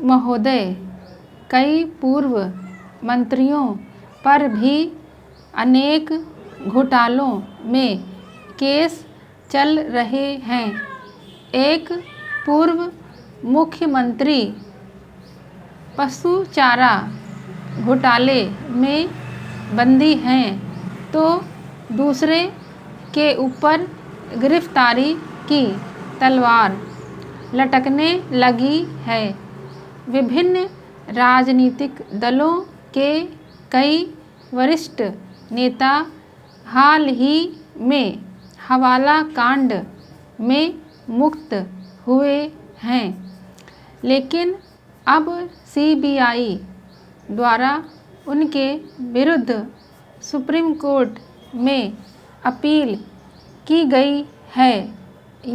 महोदय, कई पूर्व मंत्रियों पर भी अनेक घोटालों में केस चल रहे हैं। एक पूर्व मुख्यमंत्री पशु चारा घोटाले में बंदी हैं तो दूसरे के ऊपर गिरफ्तारी की तलवार लटकने लगी है। विभिन्न राजनीतिक दलों के कई वरिष्ठ नेता हाल ही में हवाला कांड में मुक्त हुए हैं, लेकिन अब सीबीआई द्वारा उनके विरुद्ध सुप्रीम कोर्ट में अपील की गई है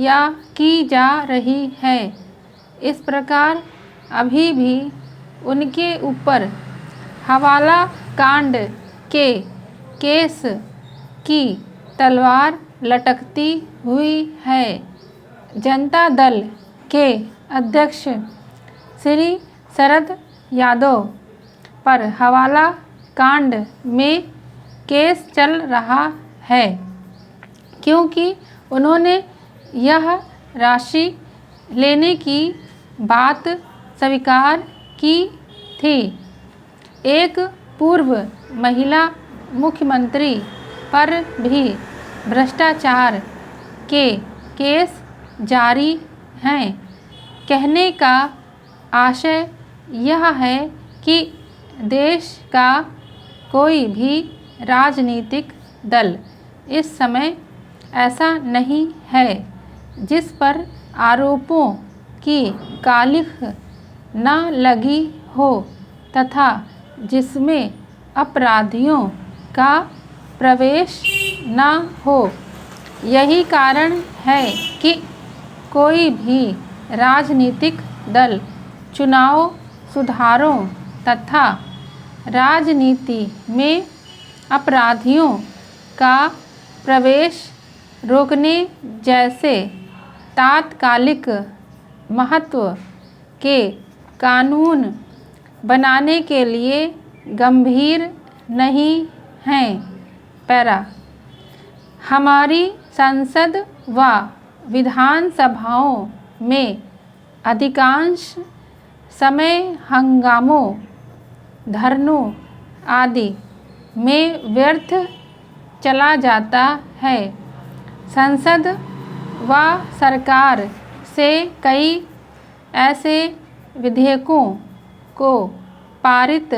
या की जा रही है। इस प्रकार अभी भी उनके ऊपर हवाला कांड के केस की तलवार लटकती हुई है। जनता दल के अध्यक्ष श्री शरद यादव पर हवाला कांड में केस चल रहा है क्योंकि उन्होंने यह राशि लेने की बात स्वीकार की थी। एक पूर्व महिला मुख्यमंत्री पर भी भ्रष्टाचार के केस जारी हैं। कहने का आशय यह है कि देश का कोई भी राजनीतिक दल इस समय ऐसा नहीं है जिस पर आरोपों की कालिख न लगी हो तथा जिसमें अपराधियों का प्रवेश न हो। यही कारण है कि कोई भी राजनीतिक दल चुनाव सुधारों तथा राजनीति में अपराधियों का प्रवेश रोकने जैसे तात्कालिक महत्व के कानून बनाने के लिए गंभीर नहीं हैं। पैरा हमारी संसद व विधानसभाओं में अधिकांश समय हंगामों, धरनों आदि में व्यर्थ चला जाता है। संसद व सरकार से कई ऐसे विधेयकों को पारित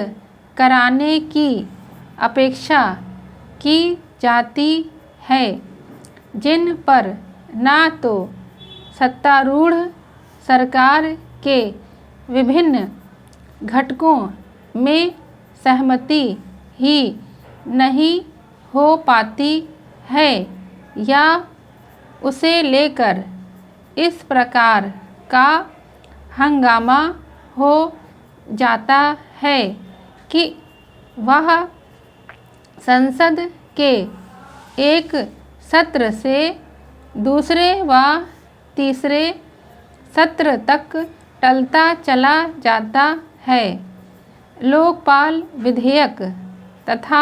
कराने की अपेक्षा की जाती है जिन पर न तो सत्तारूढ़ सरकार के विभिन्न घटकों में सहमति ही नहीं हो पाती है या उसे लेकर इस प्रकार का हंगामा हो जाता है कि वह संसद के एक सत्र से दूसरे व तीसरे सत्र तक टलता चला जाता है। लोकपाल विधेयक तथा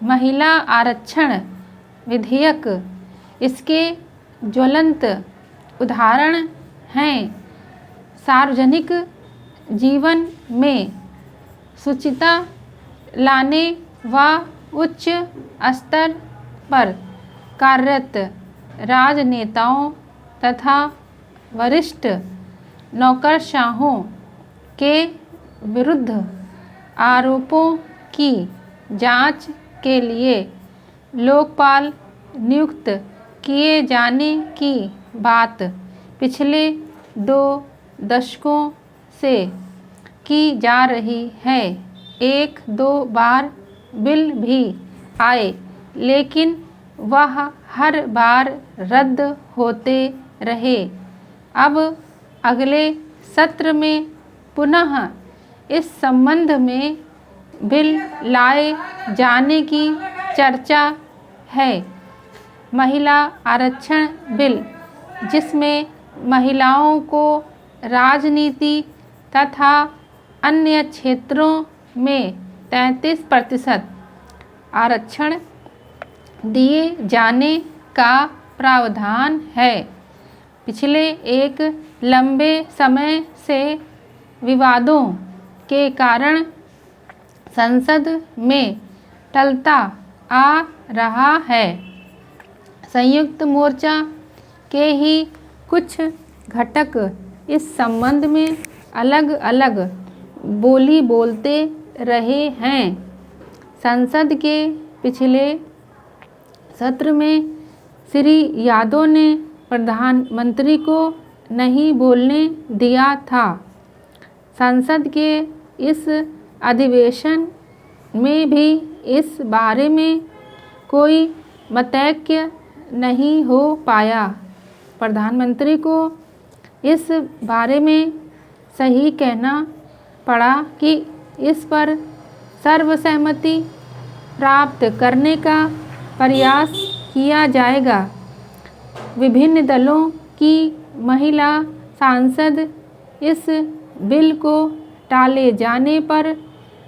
महिला आरक्षण विधेयक इसके ज्वलंत उदाहरण हैं। सार्वजनिक जीवन में शुचिता लाने व उच्च स्तर पर कार्यरत राजनेताओं तथा वरिष्ठ नौकरशाहों के विरुद्ध आरोपों की जांच के लिए लोकपाल नियुक्त किए जाने की बात पिछले 2 दशकों से की जा रही है। 1-2 बार बिल भी आए लेकिन वह हर बार रद्द होते रहे। अब अगले सत्र में पुनः इस संबंध में बिल लाए जाने की चर्चा है। महिला आरक्षण बिल, जिसमें महिलाओं को राजनीति तथा अन्य क्षेत्रों में 33% आरक्षण दिए जाने का प्रावधान है। पिछले एक लंबे समय से विवादों के कारण संसद में टलता आ रहा है। संयुक्त मोर्चा के ही कुछ घटक इस संबंध में अलग अलग बोली बोलते रहे हैं। संसद के पिछले सत्र में श्री यादव ने प्रधानमंत्री को नहीं बोलने दिया था। संसद के इस अधिवेशन में भी इस बारे में कोई मतैक्य नहीं हो पाया। प्रधानमंत्री को इस बारे में सही कहना पड़ा कि इस पर सर्वसहमति प्राप्त करने का प्रयास किया जाएगा। विभिन्न दलों की महिला सांसद इस बिल को टाले जाने पर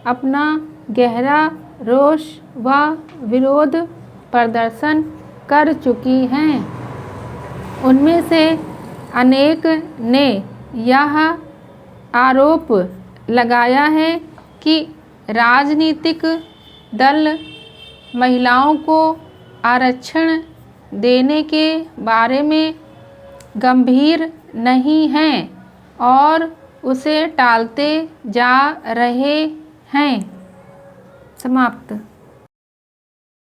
अपना गहरा रोष व विरोध प्रदर्शन कर चुकी हैं। उनमें से अनेक ने यह आरोप लगाया है कि राजनीतिक दल महिलाओं को आरक्षण देने के बारे में गंभीर नहीं हैं और उसे टालते जा रहे हैं। समाप्त।